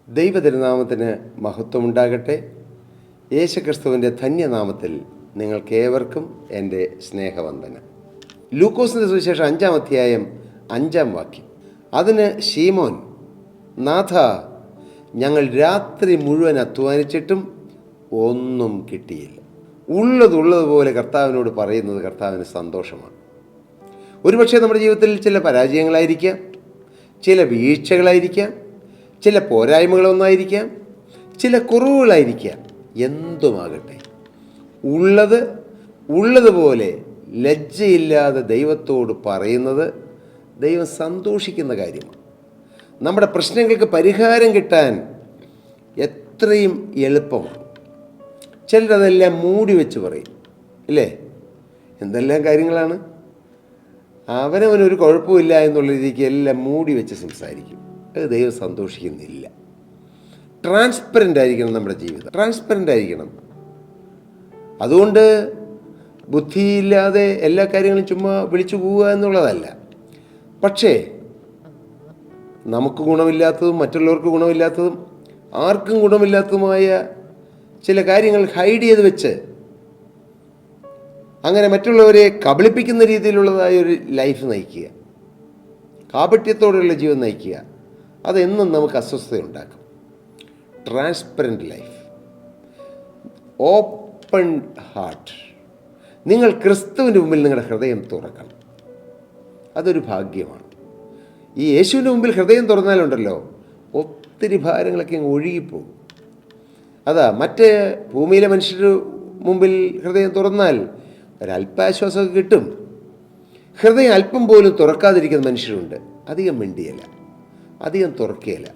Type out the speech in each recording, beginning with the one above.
ദൈവതിരുനാമത്തിന് മഹത്വമുണ്ടാകട്ടെ. യേശുക്രിസ്തുവിൻ്റെ ധന്യനാമത്തിൽ നിങ്ങൾക്കേവർക്കും എൻ്റെ സ്നേഹവന്ദനം. ലൂക്കോസിൻ്റെ സുവിശേഷം 5-ാം അധ്യായം 5-ാം വാക്യം. അതിന് ശീമോൻ, നാഥ, ഞങ്ങൾ രാത്രി മുഴുവൻ അധ്വാനിച്ചിട്ടും ഒന്നും കിട്ടിയില്ല. ഉള്ളതുപോലെ കർത്താവിനോട് പറയുന്നത് കർത്താവിന് സന്തോഷമാണ്. ഒരുപക്ഷെ നമ്മുടെ ജീവിതത്തിൽ ചില പരാജയങ്ങളായിരിക്കാം, ചില വീഴ്ചകളായിരിക്കാം, ചില പോരായ്മകളൊന്നായിരിക്കാം, ചില കുറവുകളായിരിക്കാം. എന്തുമാകട്ടെ, ഉള്ളതുപോലെ ലജ്ജയില്ലാതെ ദൈവത്തോട് പറയുന്നത് ദൈവം സന്തോഷിക്കുന്ന കാര്യമാണ്. നമ്മുടെ പ്രശ്നങ്ങൾക്ക് പരിഹാരം കിട്ടാൻ എത്രയും എളുപ്പമാണ്. ചിലരതെല്ലാം മൂടി വെച്ച് പറയും, ഇല്ലേ? എന്തെല്ലാം കാര്യങ്ങളാണ്. അവനവനൊരു കുഴപ്പമില്ല എന്നുള്ള രീതിക്ക് എല്ലാം മൂടി വെച്ച് സംസാരിക്കും. അത് ദൈവം സന്തോഷിക്കുന്നില്ല. ട്രാൻസ്പെറൻ്റ് ആയിരിക്കണം നമ്മുടെ ജീവിതം, ട്രാൻസ്പെറൻ്റ് ആയിരിക്കണം. അതുകൊണ്ട് ബുദ്ധിയില്ലാതെ എല്ലാ കാര്യങ്ങളും ചുമ്മാ വിളിച്ചു പോവുക എന്നുള്ളതല്ല. പക്ഷേ നമുക്ക് ഗുണമില്ലാത്തതും മറ്റുള്ളവർക്ക് ഗുണമില്ലാത്തതും ആർക്കും ഗുണമില്ലാത്തതുമായ ചില കാര്യങ്ങൾ ഹൈഡ് ചെയ്ത് വെച്ച് അങ്ങനെ മറ്റുള്ളവരെ കബളിപ്പിക്കുന്ന രീതിയിലുള്ളതായ ഒരു ലൈഫ് നയിക്കുക, കാപട്യത്തോടെയുള്ള ജീവിതം നയിക്കുക, അതെന്നും നമുക്ക് അസ്വസ്ഥതയുണ്ടാക്കും. Transparent life, open heart. നിങ്ങൾ ക്രിസ്തുവിൻ്റെ മുമ്പിൽ നിങ്ങളുടെ ഹൃദയം തുറക്കണം. അതൊരു ഭാഗ്യമാണ്. ഈ യേശുവിൻ്റെ മുമ്പിൽ ഹൃദയം തുറന്നാലുണ്ടല്ലോ ഒത്തിരി ഭാരങ്ങളൊക്കെ അങ്ങ് ഒഴുകിപ്പോകും. അതാ മറ്റ് ഭൂമിയിലെ മനുഷ്യരുടെ മുമ്പിൽ ഹൃദയം തുറന്നാൽ ഒരല്പാശ്വാസമൊക്കെ കിട്ടും. ഹൃദയം അല്പം പോലും തുറക്കാതിരിക്കുന്ന മനുഷ്യരുണ്ട്. അധികം മിണ്ടിയല്ല, അധികം തുറക്കുകയില്ല.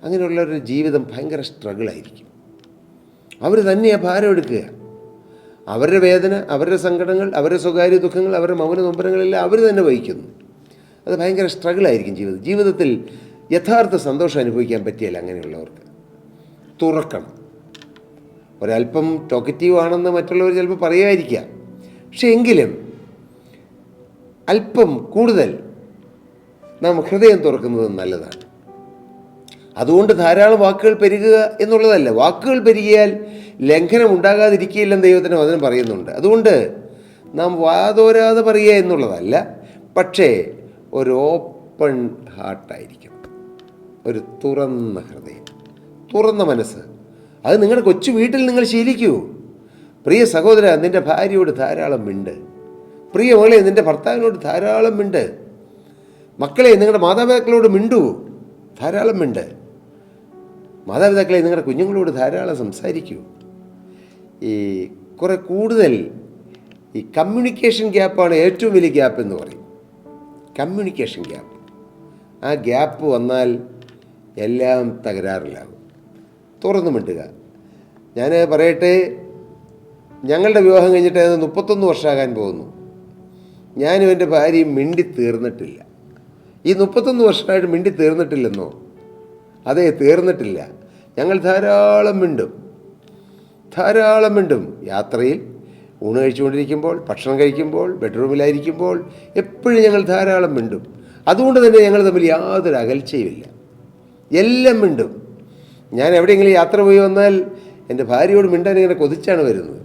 അങ്ങനെയുള്ളവരുടെ ജീവിതം ഭയങ്കര സ്ട്രഗിളായിരിക്കും. അവർ തന്നെയാണ് ഭാരം എടുക്കുക. അവരുടെ വേദന, അവരുടെ സങ്കടങ്ങൾ, അവരുടെ സ്വകാര്യ ദുഃഖങ്ങൾ, അവരുടെ മൗന നൊമ്പരങ്ങളെല്ലാം അവർ തന്നെ വഹിക്കുന്നു. അത് ഭയങ്കര സ്ട്രഗിളായിരിക്കും ജീവിതത്തിൽ യഥാർത്ഥ സന്തോഷം അനുഭവിക്കാൻ പറ്റിയല്ല. അങ്ങനെയുള്ളവർക്ക് തുറക്കണം. ഒരല്പം ടോക്കറ്റീവ് ആണെന്ന് മറ്റുള്ളവർ ചിലപ്പോൾ പറയുമായിരിക്കാം. പക്ഷെ എങ്കിലും അല്പം കൂടുതൽ നാം ഹൃദയം തുറക്കുന്നത് നല്ലതാണ്. അതുകൊണ്ട് ധാരാളം വാക്കുകൾ പെരുകുക എന്നുള്ളതല്ല. വാക്കുകൾ പെരുകിയാൽ ലംഘനം ഉണ്ടാകാതിരിക്കുകയില്ലെന്ന് ദൈവത്തിന് വചനം പറയുന്നുണ്ട്. അതുകൊണ്ട് നാം വാതോരാതെ പറയുക എന്നുള്ളതല്ല, പക്ഷേ ഒരു ഓപ്പൺ ഹാർട്ടായിരിക്കണം, ഒരു തുറന്ന ഹൃദയം, തുറന്ന മനസ്സ്. അത് നിങ്ങളുടെ കൊച്ചു വീട്ടിൽ നിങ്ങൾ ശീലിക്കൂ. പ്രിയ സഹോദര, നിൻ്റെ ഭാര്യയോട് ധാരാളം മിണ്ട്. പ്രിയ മകളെ, നിൻ്റെ ഭർത്താവിനോട് ധാരാളം മിണ്ട്. മക്കളെ, നിങ്ങളുടെ മാതാപിതാക്കളോട് മിണ്ടൂ, ധാരാളം മിണ്ട്. മാതാപിതാക്കളെ, നിങ്ങളുടെ കുഞ്ഞുങ്ങളോട് ധാരാളം സംസാരിക്കൂ. ഈ കുറെ കൂടുതൽ ഈ കമ്മ്യൂണിക്കേഷൻ ഗ്യാപ്പാണ് ഏറ്റവും വലിയ ഗ്യാപ്പ് എന്ന് പറയും. Communication gap. ആ ഗ്യാപ്പ് വന്നാൽ എല്ലാം തകരാറിലാകും. തുറന്നു മിണ്ടുക. ഞാൻ പറയട്ടെ, ഞങ്ങളുടെ വിവാഹം കഴിഞ്ഞിട്ട് 31 വർഷമാകാൻ പോകുന്നു. ഞാനും എൻ്റെ ഭാര്യയും മിണ്ടി തീർന്നിട്ടില്ല. ഈ 31 വർഷമായിട്ട് മിണ്ടി തീർന്നിട്ടില്ലെന്നോ? അതെ, തീർന്നിട്ടില്ല. ഞങ്ങൾ ധാരാളം മിണ്ടും. യാത്രയിൽ, ഊണ് കഴിച്ചുകൊണ്ടിരിക്കുമ്പോൾ, ഭക്ഷണം കഴിക്കുമ്പോൾ, ബെഡ്റൂമിലായിരിക്കുമ്പോൾ എപ്പോഴും ഞങ്ങൾ ധാരാളം മിണ്ടും. അതുകൊണ്ട് തന്നെ ഞങ്ങൾ തമ്മിൽ യാതൊരു അകൽച്ചയുമില്ല. എല്ലാം മിണ്ടും. ഞാൻ എവിടെയെങ്കിലും യാത്ര പോയി വന്നാൽ എൻ്റെ ഭാര്യയോട് മിണ്ടാൻ ഇങ്ങനെ കൊതിച്ചാണ് വരുന്നത്.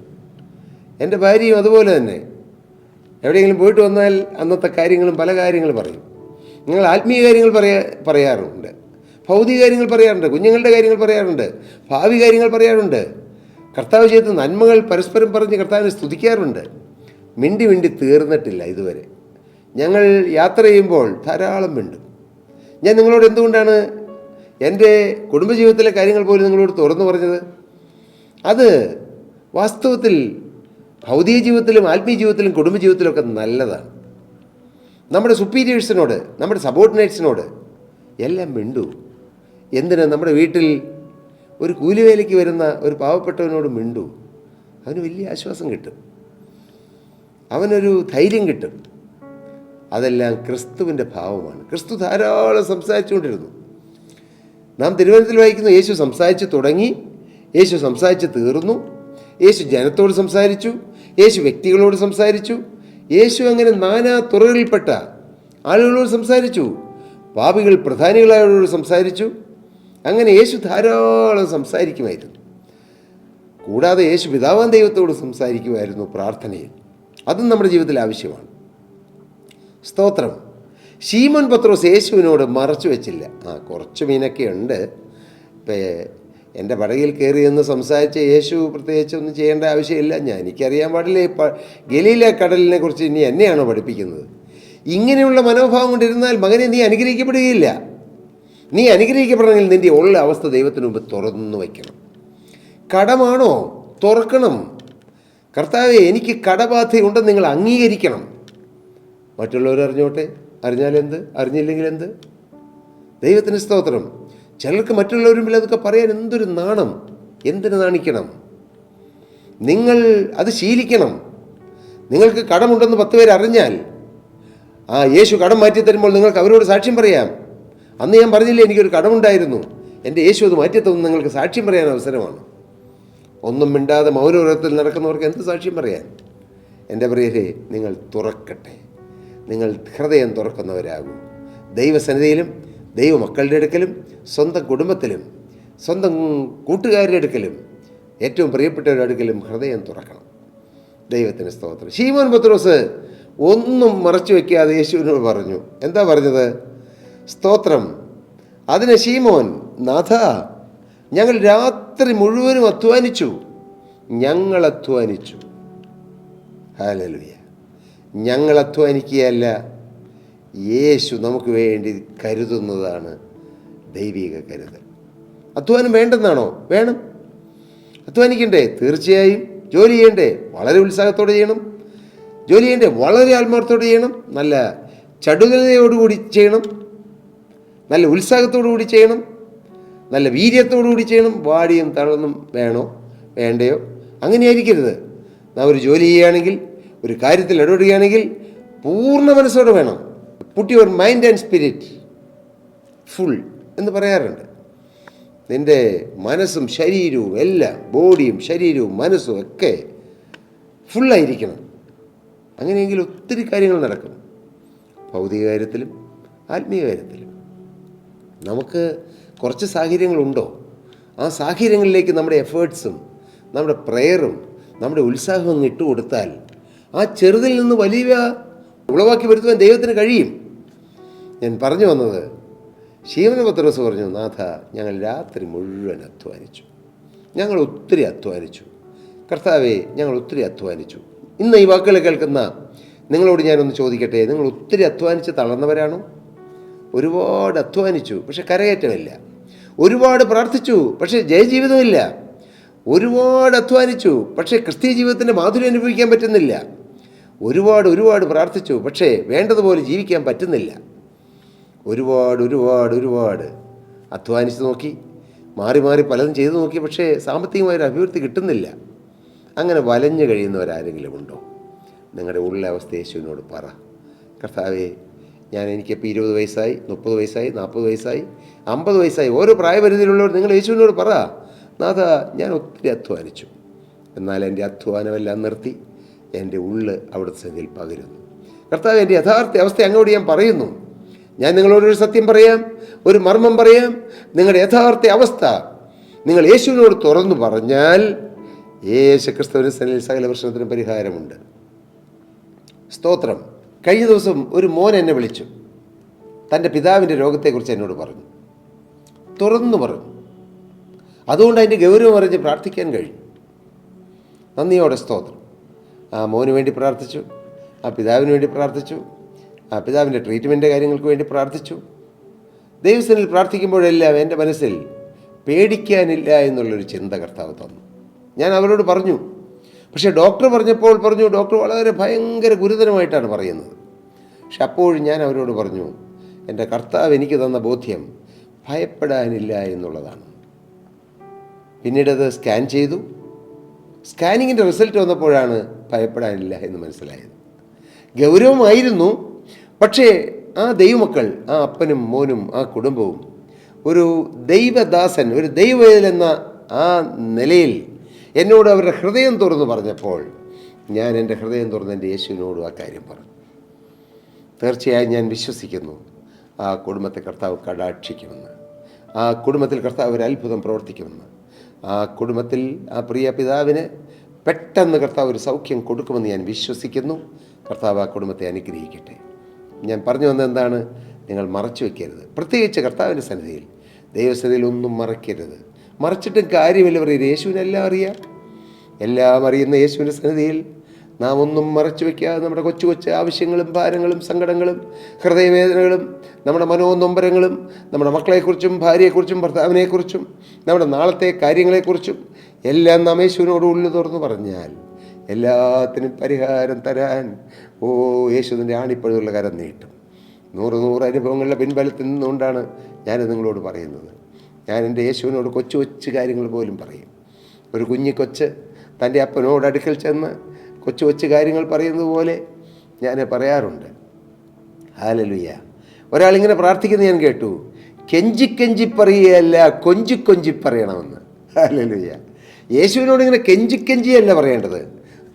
എൻ്റെ ഭാര്യയും അതുപോലെ തന്നെ എവിടെയെങ്കിലും പോയിട്ട് വന്നാൽ അന്നത്തെ കാര്യങ്ങളും പല കാര്യങ്ങൾ പറയും. ഞങ്ങൾ ആത്മീയ കാര്യങ്ങൾ പറയാറുണ്ട്, ഭൗതിക കാര്യങ്ങൾ പറയാറുണ്ട്, കുഞ്ഞുങ്ങളുടെ കാര്യങ്ങൾ പറയാറുണ്ട്, ഭാവി കാര്യങ്ങൾ പറയാറുണ്ട്. കർത്താവ് ചെയ്ത നന്മകൾ പരസ്പരം പറഞ്ഞ് കർത്താവിനെ സ്തുതിക്കാറുണ്ട്. മിണ്ടി തീർന്നിട്ടില്ല ഇതുവരെ. ഞങ്ങൾ യാത്ര ചെയ്യുമ്പോൾ ധാരാളം മിണ്ടും. ഞാൻ നിങ്ങളോട് എന്തുകൊണ്ടാണ് എൻ്റെ കുടുംബജീവിതത്തിലെ കാര്യങ്ങൾ പോലും നിങ്ങളോട് തുറന്നു പറഞ്ഞത്? അത് വാസ്തവത്തിൽ ഭൗതിക ജീവിതത്തിലും ആത്മീയ ജീവിതത്തിലും കുടുംബജീവിതത്തിലും ഒക്കെ നല്ലതാണ്. നമ്മുടെ സുപ്പീരിയേഴ്സിനോട്, നമ്മുടെ സബോർഡിനേറ്റ്സിനോട് എല്ലാം മിണ്ടൂ. എന്തിന്? നമ്മുടെ വീട്ടിൽ ഒരു കൂലിവേലയ്ക്ക് വരുന്ന ഒരു പാവപ്പെട്ടവനോട് മിണ്ടൂ. അവന് വലിയ ആശ്വാസം കിട്ടും, അവനൊരു ധൈര്യം കിട്ടും. അതെല്ലാം ക്രിസ്തുവിൻ്റെ ഭാവമാണ്. ക്രിസ്തു ധാരാളം സംസാരിച്ചുകൊണ്ടിരുന്നു. നാം തിരുവചനത്തിൽ വായിക്കുന്നു, യേശു സംസാരിച്ച് തുടങ്ങി, യേശു സംസാരിച്ച് തീർന്നു. യേശു ജനത്തോട് സംസാരിച്ചു, യേശു വ്യക്തികളോട് സംസാരിച്ചു, യേശു അങ്ങനെ നാനാ തുറകളിൽപ്പെട്ട ആളുകളോട് സംസാരിച്ചു. പാപികൾ പ്രധാനികളായവരോട് സംസാരിച്ചു. അങ്ങനെ യേശു ധാരാളം സംസാരിക്കുമായിരുന്നു. കൂടാതെ യേശു പിതാവാൻ ദൈവത്തോട് സംസാരിക്കുമായിരുന്നു പ്രാർത്ഥനയിൽ. അതും നമ്മുടെ ജീവിതത്തിൽ ആവശ്യമാണ്. സ്തോത്രം. ശീമോൻ പത്രോസ് യേശുവിനോട് മറച്ചു വെച്ചില്ല. കുറച്ച് മീനൊക്കെ ഉണ്ട്, ഇപ്പം എൻ്റെ പടകിൽ കയറി എന്ന് സംസാരിച്ച യേശു പ്രത്യേകിച്ച് ഒന്നും ചെയ്യേണ്ട ആവശ്യമില്ല, എനിക്കറിയാൻ പാടില്ല ഗലീല കടലിനെ കുറിച്ച് ഇനി എന്നെയാണോ പഠിപ്പിക്കുന്നത്? ഇങ്ങനെയുള്ള മനോഭാവം കൊണ്ടിരുന്നാൽ മകനെ നീ അനുഗ്രഹിക്കപ്പെടുകയില്ല. നീ അനുഗ്രഹിക്കപ്പെടണമെങ്കിൽ നിൻ്റെ ഉള്ള അവസ്ഥ ദൈവത്തിന് മുമ്പ് തുറന്നു വയ്ക്കണം. കടമാണോ? തുറക്കണം. കർത്താവേ, എനിക്ക് കടബാധയുണ്ടെന്ന് നിങ്ങൾ അംഗീകരിക്കണം. മറ്റുള്ളവർ അറിഞ്ഞോട്ടെ, അറിഞ്ഞാലെന്ത്, അറിഞ്ഞില്ലെങ്കിൽ എന്ത്? ദൈവത്തിന് സ്തോത്രം. ചിലർക്ക് മറ്റുള്ളവരും അതൊക്കെ പറയാൻ എന്തൊരു നാണം. എന്തിനു നാണിക്കണം? നിങ്ങൾ അത് ശീലിക്കണം. നിങ്ങൾക്ക് കടമുണ്ടെന്ന് 10 പേര് അറിഞ്ഞാൽ യേശു കടം മാറ്റി തരുമ്പോൾ നിങ്ങൾക്ക് അവരോട് സാക്ഷ്യം പറയാം. അന്ന് ഞാൻ പറഞ്ഞില്ലേ എനിക്കൊരു കടമുണ്ടായിരുന്നു, എൻ്റെ യേശു അത് മാറ്റിത്തന്ന് നിങ്ങൾക്ക് സാക്ഷ്യം പറയാൻ അവസരമാണ്. ഒന്നും മിണ്ടാതെ മൗനവ്രതത്തിൽ നടക്കുന്നവർക്ക് എന്ത് സാക്ഷ്യം പറയാൻ? എൻ്റെ പ്രിയരെ, നിങ്ങൾ തുറക്കട്ടെ. നിങ്ങൾ ഹൃദയം തുറക്കുന്നവരാകൂ. ദൈവസന്നിധിയിലും ദൈവമക്കളുടെ അടുക്കലും സ്വന്തം കുടുംബത്തിലും സ്വന്തം കൂട്ടുകാരുടെ അടുക്കലും ഏറ്റവും പ്രിയപ്പെട്ടവരുടെ അടുക്കലും ഹൃദയം തുറക്കണം. ദൈവത്തിന് സ്തോത്രം. ശീമോൻ പത്രോസ് ഒന്നും മറച്ചു വയ്ക്കാതെ യേശുവിനോട് പറഞ്ഞു. എന്താ പറഞ്ഞത്? സ്തോത്രം. അതിന് ശീമോൻ, നാഥ, ഞങ്ങൾ രാത്രി മുഴുവനും അധ്വാനിച്ചു. ഞങ്ങൾ അധ്വാനിച്ചു. ഹല്ലേലൂയ. ഞങ്ങൾ അധ്വാനിക്കുകയല്ല, യേശു നമുക്ക് വേണ്ടി കരുതുന്നതാണ് ദൈവിക കരുതൽ. അധ്വാനം വേണ്ടെന്നാണോ? വേണം, അധ്വാനിക്കണ്ടേ? തീർച്ചയായും. ജോലി ചെയ്യണ്ടേ? വളരെ ഉത്സാഹത്തോടെ ചെയ്യണം. ജോലി ചെയ്യണ്ടേ? വളരെ ആത്മാർത്ഥത്തോടെ ചെയ്യണം. നല്ല ചടുലതയോടുകൂടി ചെയ്യണം. നല്ല ഉത്സാഹത്തോടു കൂടി ചെയ്യണം. നല്ല വീര്യത്തോടു കൂടി ചെയ്യണം. വാടിയും തളർന്നും വേണോ വേണ്ടയോ അങ്ങനെയായിരിക്കരുത്. നാം ഒരു ജോലി ചെയ്യുകയാണെങ്കിൽ, ഒരു കാര്യത്തിൽ ഇടപെടുകയാണെങ്കിൽ പൂർണ്ണ മനസ്സോടെ വേണം. Put your mind and spirit full എന്ന് പറയാറുണ്ട്. നിൻ്റെ മനസ്സും ശരീരവും എല്ലാം, ബോഡിയും ശരീരവും മനസ്സും ഒക്കെ ഫുള്ളായിരിക്കണം. അങ്ങനെയെങ്കിൽ ഒത്തിരി കാര്യങ്ങൾ നടക്കും, ഭൗതിക കാര്യത്തിലും ആത്മീയ കാര്യത്തിലും. നമുക്ക് കുറച്ച് സാഹചര്യങ്ങളുണ്ടോ, ആ സാഹചര്യങ്ങളിലേക്ക് നമ്മുടെ എഫേർട്സും നമ്മുടെ പ്രയറും നമ്മുടെ ഉത്സാഹവും ഇട്ട് കൊടുത്താൽ ആ ചെറുതിൽ നിന്ന് വലിയ ഉളവാക്കി വരുത്തുവാൻ ദൈവത്തിന് കഴിയും. ഞാൻ പറഞ്ഞു വന്നത്, ശീമോൻ പത്രോസ് പറഞ്ഞു, നാഥ, ഞങ്ങൾ രാത്രി മുഴുവൻ അധ്വാനിച്ചു. ഞങ്ങൾ ഒത്തിരി അധ്വാനിച്ചു. കർത്താവേ, ഞങ്ങൾ ഒത്തിരി അധ്വാനിച്ചു. ഇന്ന് ഈ വാക്കുകൾ കേൾക്കുന്ന നിങ്ങളോട് ഞാനൊന്ന് ചോദിക്കട്ടെ, നിങ്ങൾ ഒത്തിരി അധ്വാനിച്ച് തളർന്നവരാണോ? ഒരുപാട് അധ്വാനിച്ചു, പക്ഷെ കരകയറ്റമില്ല. ഒരുപാട് പ്രാർത്ഥിച്ചു, പക്ഷേ ജയജീവിതമില്ല. ഒരുപാട് അധ്വാനിച്ചു, പക്ഷേ ക്രിസ്തീയ ജീവിതത്തിൻ്റെ മാധുര്യം അനുഭവിക്കാൻ പറ്റുന്നില്ല. ഒരുപാട് പ്രാർത്ഥിച്ചു, പക്ഷേ വേണ്ടതുപോലെ ജീവിക്കാൻ പറ്റുന്നില്ല. ഒരുപാട് അധ്വാനിച്ച് നോക്കി, മാറി പലതും ചെയ്തു നോക്കി, പക്ഷേ സാമ്പത്തികമായൊരു അഭിവൃദ്ധി കിട്ടുന്നില്ല. അങ്ങനെ വലഞ്ഞു കഴിയുന്നവരാരെങ്കിലും ഉണ്ടോ? നിങ്ങളുടെ ഉള്ള അവസ്ഥ യേശുവിനോട് പറ. കർത്താവേ, എനിക്കിപ്പോൾ 20 വയസ്സായി, 30 വയസ്സായി, 40 വയസ്സായി, 50 വയസ്സായി, ഓരോ പ്രായപരിധിയിലുള്ളവർ നിങ്ങൾ യേശുവിനോട് പറ, നാഥ, ഞാൻ ഒത്തിരി അധ്വാനിച്ചു, എന്നാൽ എൻ്റെ അധ്വാനമെല്ലാം നിർത്തി എൻ്റെ ഉള്ള് അവിടുത്തെ സന്നിധിയിൽ പകരുന്നു. കർത്താവ്, എൻ്റെ യഥാർത്ഥ അവസ്ഥ അങ്ങോട്ട് ഞാൻ പറയുന്നു. ഞാൻ നിങ്ങളോടൊരു സത്യം പറയാം, ഒരു മർമ്മം പറയാം. നിങ്ങളുടെ യഥാർത്ഥ അവസ്ഥ നിങ്ങൾ യേശുവിനോട് തുറന്നു പറഞ്ഞാൽ യേശു ക്രിസ്തുവിൻ്റെ സന്നിധിയിൽ സകല പ്രശ്നത്തിനും പരിഹാരമുണ്ട്. സ്തോത്രം. കഴിഞ്ഞ ദിവസം ഒരു മോൻ എന്നെ വിളിച്ചു, തൻ്റെ പിതാവിൻ്റെ രോഗത്തെക്കുറിച്ച് എന്നോട് പറഞ്ഞു, തുറന്നു പറഞ്ഞു. അതുകൊണ്ട് അതിൻ്റെ ഗൗരവം അറിഞ്ഞ് പ്രാർത്ഥിക്കാൻ കഴിഞ്ഞു. നന്ദിയോടെ സ്തോത്രം. ആ മോന് വേണ്ടി പ്രാർത്ഥിച്ചു, ആ പിതാവിന് വേണ്ടി പ്രാർത്ഥിച്ചു, ആ പിതാവിൻ്റെ ട്രീറ്റ്മെൻറ്റ് കാര്യങ്ങൾക്ക് വേണ്ടി പ്രാർത്ഥിച്ചു. ദൈവസനിൽ പ്രാർത്ഥിക്കുമ്പോഴെല്ലാം എൻ്റെ മനസ്സിൽ പേടിക്കാനില്ല എന്നുള്ളൊരു ചിന്ത കർത്താവ് തന്നു. ഞാൻ അവരോട് പറഞ്ഞു, പക്ഷേ ഡോക്ടർ പറഞ്ഞപ്പോൾ പറഞ്ഞു, ഡോക്ടർ വളരെ ഭയങ്കര ഗുരുതരമായിട്ടാണ് പറയുന്നത്. പക്ഷെ അപ്പോഴും ഞാൻ അവരോട് പറഞ്ഞു, എൻ്റെ കർത്താവ് എനിക്ക് തന്ന ബോധ്യം ഭയപ്പെടാനില്ല എന്നുള്ളതാണ്. പിന്നീടത് സ്കാൻ ചെയ്തു. സ്കാനിങ്ങിൻ്റെ റിസൾട്ട് വന്നപ്പോഴാണ് ഭയപ്പെടാനില്ല എന്ന് മനസ്സിലായത്. ഗൗരവമായിരുന്നു, പക്ഷേ ആ ദൈവമക്കൾ, ആ അപ്പനും മോനും ആ കുടുംബവും ഒരു ദൈവദാസൻ, ഒരു ദൈവവേദൻ എന്ന ആ നിലയിൽ എന്നോട് അവരുടെ ഹൃദയം തുറന്ന് പറഞ്ഞപ്പോൾ ഞാൻ എൻ്റെ ഹൃദയം തുറന്ന് എൻ്റെ യേശുവിനോടും ആ കാര്യം പറഞ്ഞു. തീർച്ചയായും ഞാൻ വിശ്വസിക്കുന്നു ആ കുടുംബത്തെ കർത്താവ് കടാക്ഷിക്കുമെന്ന്. ആ കുടുംബത്തിൽ കർത്താവ് ഒരു അത്ഭുതം പ്രവർത്തിക്കുമെന്ന്, ആ കുടുംബത്തിൽ ആ പ്രിയ പിതാവിന് പെട്ടെന്ന് കർത്താവ് ഒരു സൗഖ്യം കൊടുക്കുമെന്ന് ഞാൻ വിശ്വസിക്കുന്നു. കർത്താവ് ആ കുടുംബത്തെ അനുഗ്രഹിക്കട്ടെ. ഞാൻ പറഞ്ഞു വന്നത് എന്താണ്? നിങ്ങൾ മറച്ചു വയ്ക്കരുത്. പ്രത്യേകിച്ച് കർത്താവിൻ്റെ സന്നിധിയിൽ, ദൈവസന്നിധിയിൽ ഒന്നും മറയ്ക്കരുത്. മറച്ചിട്ടും കാര്യമില്ല. പറയുന്നത് യേശുവിനെല്ലാം അറിയാം. എല്ലാം അറിയുന്ന യേശുവിൻ്റെ സന്നിധിയിൽ നാം ഒന്നും മറച്ചു വയ്ക്കാതെ നമ്മുടെ കൊച്ചു കൊച്ചു ആവശ്യങ്ങളും ഭാരങ്ങളും സങ്കടങ്ങളും ഹൃദയവേദനകളും നമ്മുടെ മനോനൊമ്പരങ്ങളും നമ്മുടെ മക്കളെക്കുറിച്ചും ഭാര്യയെക്കുറിച്ചും ഭർത്താവിനെക്കുറിച്ചും നമ്മുടെ നാളത്തെ കാര്യങ്ങളെക്കുറിച്ചും എല്ലാം നാം യേശുവിനോട് ഉള്ളു തുറന്നു പറഞ്ഞാൽ എല്ലാത്തിനും പരിഹാരം തരാൻ യേശുവിൻ്റെ ആണിപ്പഴുതുള്ള കരം നീട്ടും. 100 അനുഭവങ്ങളുടെ പിൻബലത്തിൽ നിന്നുകൊണ്ടാണ് ഞാനിത് നിങ്ങളോട് പറയുന്നത്. ഞാൻ എൻ്റെ യേശുവിനോട് കൊച്ചു കൊച്ചു കാര്യങ്ങൾ പോലും പറയും. ഒരു കുഞ്ഞിക്കൊച്ച് തൻ്റെ അപ്പനോട് അടുക്കൽ ചെന്ന് കൊച്ചു കൊച്ചു കാര്യങ്ങൾ പറയുന്നത് പോലെ ഞാൻ പറയാറുണ്ട്. ഹല്ലേലൂയ. ഒരാളിങ്ങനെ പ്രാർത്ഥിക്കുന്നത് ഞാൻ കേട്ടു, കെഞ്ചി പറയുകയല്ല, കൊഞ്ചി പറയണമെന്ന്. ഹല്ലേലൂയ. യേശുവിനോട് ഇങ്ങനെ കെഞ്ചിയല്ല പറയേണ്ടത്,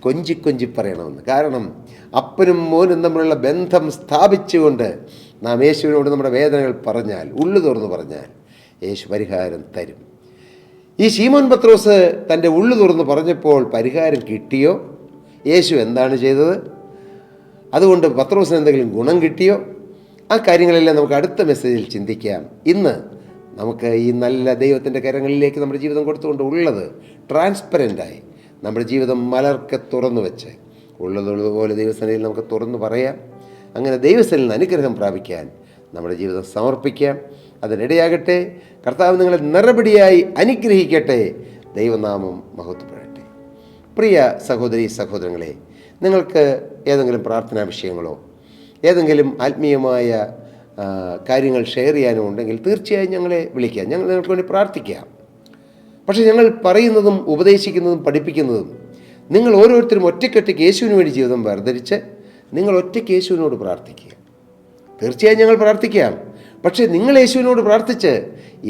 കൊഞ്ചി പറയണമെന്ന്. കാരണം അപ്പനും മോനും തമ്മിലുള്ള ബന്ധം സ്ഥാപിച്ചുകൊണ്ട് നാം യേശുവിനോട് നമ്മുടെ വേദനകൾ പറഞ്ഞാൽ, ഉള്ളു തുറന്ന് പറഞ്ഞാൽ യേശു പരിഹാരം തരും. ഈ ശീമോൻ പത്രോസ് തൻ്റെ ഉള്ളു തുറന്ന് പറഞ്ഞപ്പോൾ പരിഹാരം കിട്ടിയോ? യേശു എന്താണ് ചെയ്തത്? അതുകൊണ്ട് പത്രോസിന് എന്തെങ്കിലും ഗുണം കിട്ടിയോ? ആ കാര്യങ്ങളെല്ലാം നമുക്ക് അടുത്ത മെസ്സേജിൽ ചിന്തിക്കാം. ഇന്ന് നമുക്ക് ഈ നല്ല ദൈവത്തിൻ്റെ കരങ്ങളിലേക്ക് നമ്മുടെ ജീവിതം കൊടുത്തുകൊണ്ട് ഉള്ളത് ട്രാൻസ്പെറൻ്റായി നമ്മുടെ ജീവിതം മലർക്കെ തുറന്നു വെച്ച് ഉള്ളതുപോലെ ദൈവസേനയിൽ നമുക്ക് തുറന്നു പറയാം. അങ്ങനെ ദൈവസേനയിൽ നിന്ന് അനുഗ്രഹം പ്രാപിക്കാൻ നമ്മുടെ ജീവിതം സമർപ്പിക്കാം. അതിനിടയാകട്ടെ. കർത്താവ് നിങ്ങളെ നിറപടിയായി അനുഗ്രഹിക്കട്ടെ. ദൈവനാമം മഹത്വപ്പെടട്ടെ. പ്രിയ സഹോദരീ സഹോദരങ്ങളെ, നിങ്ങൾക്ക് ഏതെങ്കിലും പ്രാർത്ഥനാ വിഷയങ്ങളോ ഏതെങ്കിലും ആത്മീയമായ കാര്യങ്ങൾ ഷെയർ ചെയ്യാനോ ഉണ്ടെങ്കിൽ തീർച്ചയായും ഞങ്ങളെ വിളിക്കാം. ഞങ്ങൾ നിങ്ങൾക്ക് വേണ്ടി പ്രാർത്ഥിക്കാം. പക്ഷേ ഞങ്ങൾ പറയുന്നതും ഉപദേശിക്കുന്നതും പഠിപ്പിക്കുന്നതും നിങ്ങൾ ഓരോരുത്തരും ഒറ്റയ്ക്കൊറ്റയ്ക്ക് യേശുവിന് വേണ്ടി ജീവിതം വേർതിരിച്ച് നിങ്ങൾ ഒറ്റയ്ക്ക് യേശുവിനോട് പ്രാർത്ഥിക്കുക. തീർച്ചയായും ഞങ്ങൾ പ്രാർത്ഥിക്കാം. പക്ഷേ നിങ്ങൾ യേശുവിനോട് പ്രാർത്ഥിച്ച്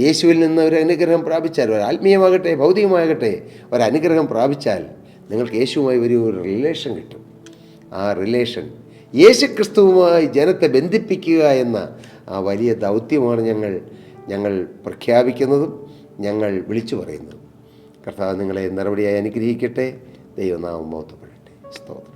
യേശുവിൽ നിന്ന് ഒരു അനുഗ്രഹം പ്രാപിച്ചാൽ, ഒരു ആത്മീയമാകട്ടെ ഭൗതികമാകട്ടെ ഒരനുഗ്രഹം പ്രാപിച്ചാൽ നിങ്ങൾക്ക് യേശുവുമായി ഒരു റിലേഷൻ കിട്ടും. ആ റിലേഷൻ യേശുക്രിസ്തുവുമായി ജനത്തെ ബന്ധിപ്പിക്കുക എന്ന ആ വലിയ ദൗത്യമാണ് ഞങ്ങൾ പ്രഖ്യാപിക്കുന്നതും ഞങ്ങൾ വിളിച്ചു പറയുന്നതും. കർത്താവ് നിങ്ങളെ നിറപടിയായി അനുഗ്രഹിക്കട്ടെ. ദൈവനാമം മഹത്വപ്പെടട്ടെ. സ്തോത്രം.